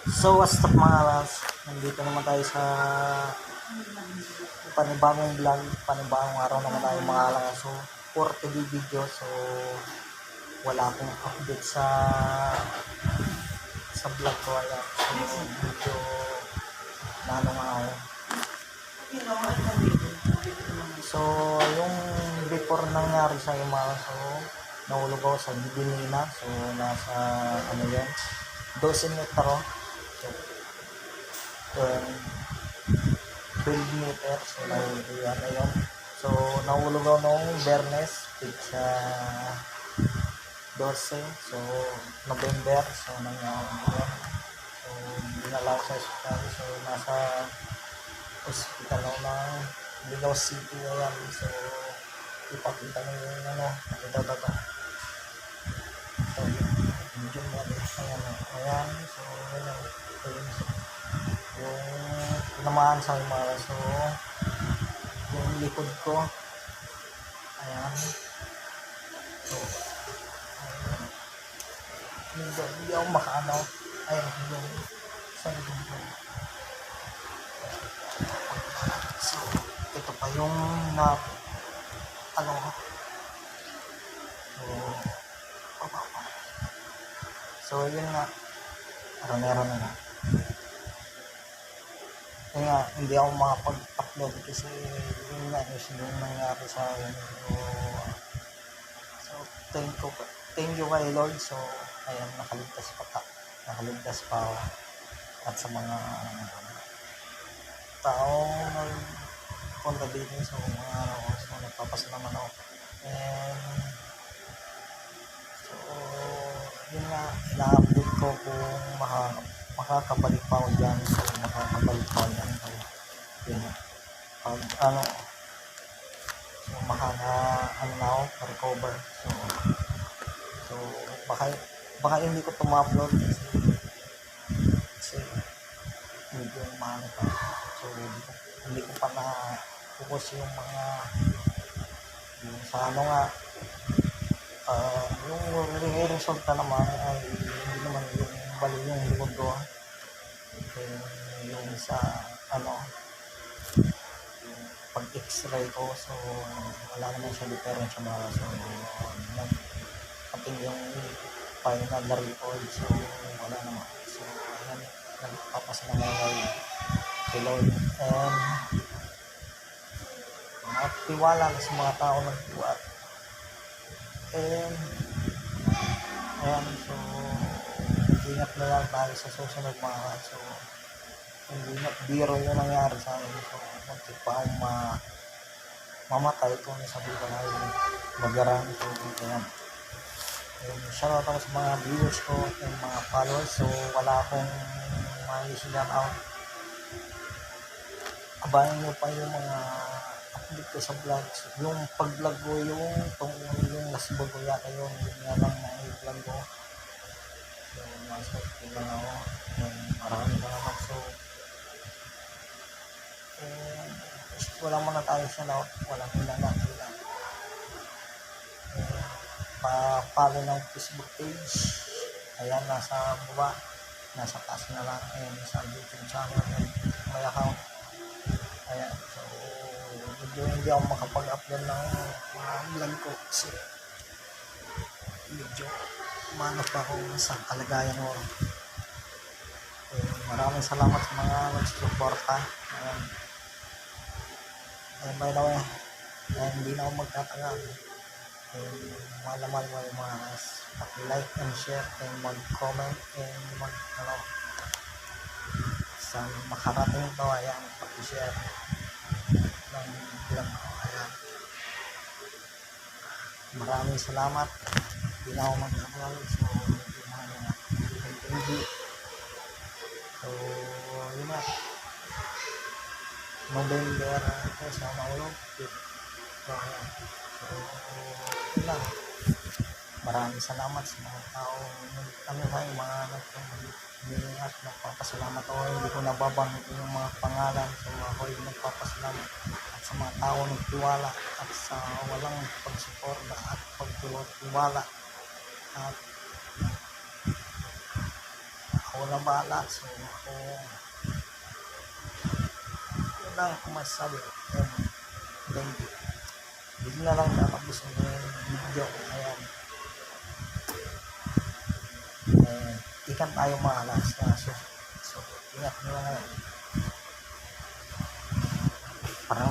So what's up mga lads, nandito naman tayo sa panibagong vlog, panibagong araw naman tayo mga lads. So for today video, so wala akong update sa vlog ko. Ayan, so medyo nano nga ako. So yung before nangyari sa iyo mga, so nahulog ako sa Bibinina. So nasa ano yan, 12 metro. So 12 meters, so nahulog yan ayun. So nahulog ako noong Bernes, sa 12, so November. So nangyari yun. So dinala ko sa hospital. So nasa hospital ako ng Ligaw City. Ayan, so ipakita mo yung ano, ito. So medyo mabilis na yan. Ayan, so ayun, yung tinamaan sa mga, so yung likod ko, ayan, so hindi ako makaano, ayan, yung sa likod ko. So ito pa yung na ano, so yun nga, meron na. Kaya nga, hindi ako makapag-upload kasi yun nga yung nangyari sa akin. So thank you kay Lord. So ayan, nakaligtas pa ako. At sa mga taong nagpunta dito, so mga ano, so nagpapasalamat ako. And so yun nga, ina-update ko kung makakabalik pa ako dyan. So makakabalik pa ako dyan. So yun nga, pag ano, so ano na ako, recover. So baka hindi ko ito-upload kasi medyo mahal pa. So hindi ko pa na-focus yung mga yung sa ano nga, yung resulta naman ay hindi naman yung bali yung likod ko. Yung sa ano, yung pag x-ray ko, so wala naman siya difference sa mga, so nagpating yung final report, so wala naman. So ayan, nagpapasalamat kay Lord. And tiwala sa mga tao nagtiwala. And ayan, so ingat na lang tayo sa susunod mga. So hindi na biro yung nangyari sa akin. So muntik pa akong mamatay kung sabi ko na yung magarang. So ayan, shoutout ako sa mga viewers ko and mga followers. So wala akong ma-shout out. Abangan nyo pa yung mga update ko sa vlog. Yung pag-vlog ko, yung last vlog ko yata yun nga lang na i-vlog ko. So nasa lang ako. Maraming salamat. So wala muna tayo sa laot. Walang ilan. Pa-follow ng Facebook page. Ayan, nasa baba. Nasa taas na lang. Ayan, sa YouTube channel. May account. Ayan, so hindi ako makapag-upload ng mga vlog ko kasi medyo umano pa ako sa kalagayan ko. Maraming salamat sa mga nagsusuporta. Ayan, by the way, hindi na ako magtatagal. Malaman mo yung mga like and share and mag-comment and sa makarating ito. Ayan, pag-share ng vlog ko. Ayan, maraming salamat. Hindi na ako mag-upload, so hindi. So yun na, November ito sa maulog. So ayan, so yun lang. Maraming salamat sa mga tao. Ano ba yung mga at nagpapasalamat ako. Hindi ko nababanggit yung mga pangalan. So ako yung nagpapasalamat at sa mga tao nagtiwala at sa walang pagsuporta at pagtiwala. At ako ako na bahala. So ako, yun lang ako masasabi. Then hindi na lang natapos yung video. Ayan. Ikan tayo maalas na. So ingat nyo lang ngayon. Para